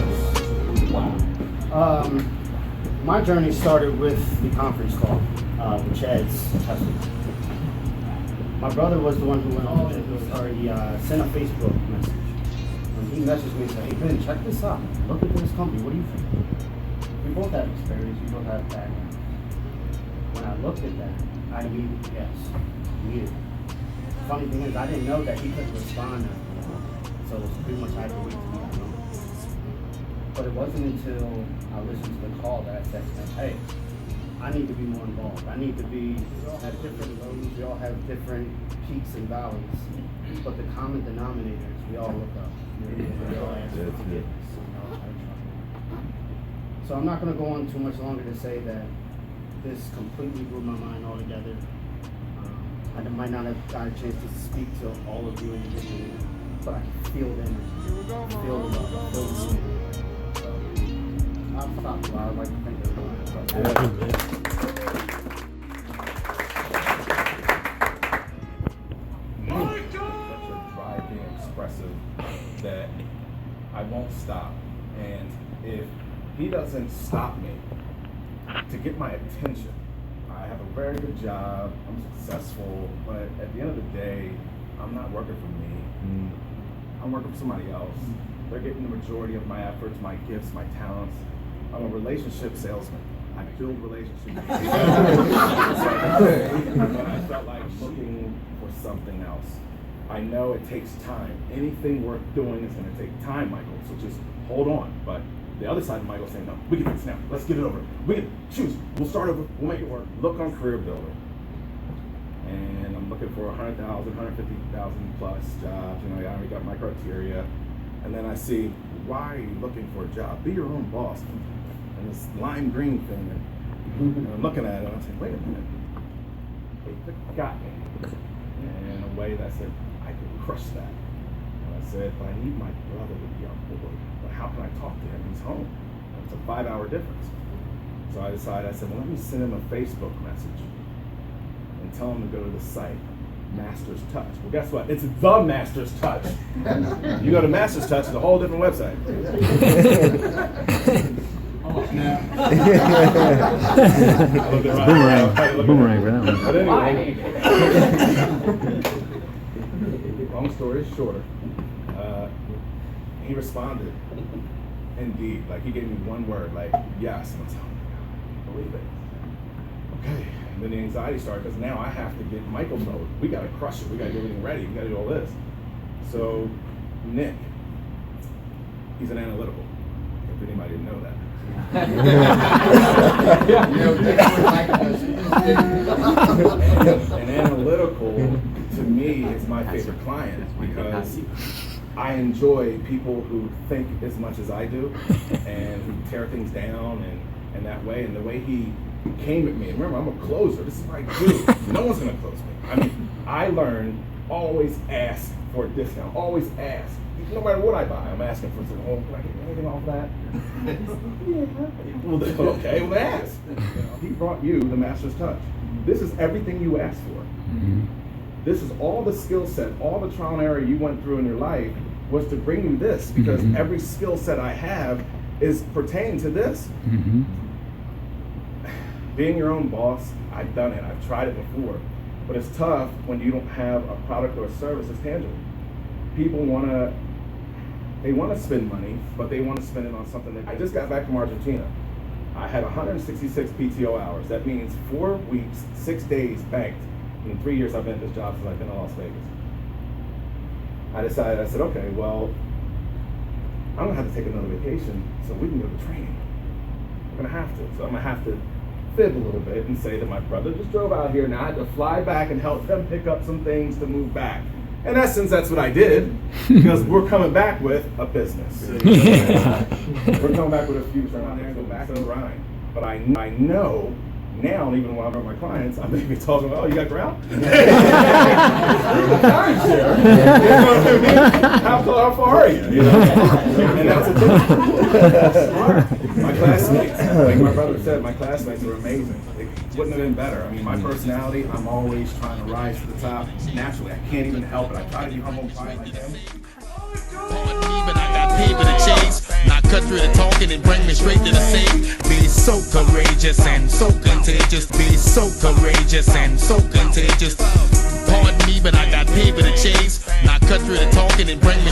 first. Wow. My journey started with the conference call, with Chad's testimony. My brother was the one who went on and he sent a Facebook message. And he messaged me and said, "Hey Ben, check this out. Look at this company. What do you think?" We both have experience. We both have background. When I looked at that, I immediately, yes, immediately. Funny thing is, I didn't know that he could respond after that. So it was pretty much I had to wait to be known. But it wasn't until I listened to the call that I said, "Hey, I need to be more involved. I need to be." We all have different lows. We all have different peaks and valleys. But the common denominator is we all look up. We all ask for forgiveness. So I'm not going to go on too much longer to say that this completely blew my mind altogether. I might not have got a chance to speak to all of you individually, but I feel them. Feel the love. Feel the spirit. So I'll stop. I'd like to thank everyone. Such a driving, expressive that I won't stop. And if he doesn't stop me to get my attention, I have a very good job, I'm successful, but at the end of the day, I'm not working for me. I'm working for somebody else. They're getting the majority of my efforts, my gifts, my talents. I'm a relationship salesman. I build relationships. But I felt like looking for something else. I know it takes time. Anything worth doing is going to take time, Michael, so just hold on. But the other side of Michael saying, no, we can fix it now. Let's get it over. We can choose. We'll start over. We'll make it work. Look on Career Builder. And I'm looking for 100,000, 150,000 plus jobs. I already got my criteria. And then I see, why are you looking for a job? Be your own boss. And this lime green thing. And I'm looking at it and I'm saying, wait a minute. It got me. And in a way that said, I could crush that. And I said, but I need my brother to be on board. But how can I talk to him? He's home. It's a 5-hour difference. So I decided, I said, well, let me send him a Facebook message and tell him to go to the site, Master's Touch. Well, guess what? It's the Master's Touch. You go to Master's Touch, it's a whole different website. Oh, snap. Boomerang for that one. But anyway, long story short, he responded, indeed. Like, he gave me one word, like, yes. And I was like, oh, believe it. Okay. And then the anxiety started, because now I have to get Michael mode. We got to crush it. We got to get everything ready. We got to do all this. So, Nick, he's an analytical, if anybody didn't know that. An analytical, to me, is my favorite client because I enjoy people who think as much as I do and who tear things down and that way. And the way he came at me, and remember, I'm a closer. This is what I do. No one's going to close me. I mean, I learned always ask for a discount. Always ask. No matter what I buy, I'm asking for something. Oh, can I get anything off that? Yeah. Well, okay, well, ask. He brought you the Master's Touch. This is everything you asked for. Mm-hmm. This is all the skill set, all the trial and error you went through in your life was to bring you this, because every skill set I have is pertaining to this. Mm-hmm. Being your own boss, I've done it. I've tried it before. But it's tough when you don't have a product or a service that's tangible. People want to spend money, but they want to spend it on something that... I just got back from Argentina. I had 166 PTO hours. That means 4 weeks, 6 days banked. In 3 years I've been at this job since I've been in Las Vegas. I said, okay, well, I'm gonna have to take another vacation so we can go to training. I'm gonna have to. So I'm gonna have to fib a little bit and say that my brother just drove out here and I had to fly back and help them pick up some things to move back. In essence, that's what I did, because we're coming back with a business. We're coming back with a future, and I'm going to go back to the grind. But I know now, even when I'm with my clients, I may be talking about, oh, you got ground? How far are you? And that's a difference. My classmates, like my brother said, my classmates are amazing. It wouldn't have been better. I mean, my personality, I'm always trying to rise to the top naturally. I can't even help it. I try to be humble and quiet like him. But I got paper to chase, not cut me straight to the safe. Be so courageous and so contagious. Be so courageous and so contagious. Pardon me, but I got paper to chase. Not cut through the talking and bring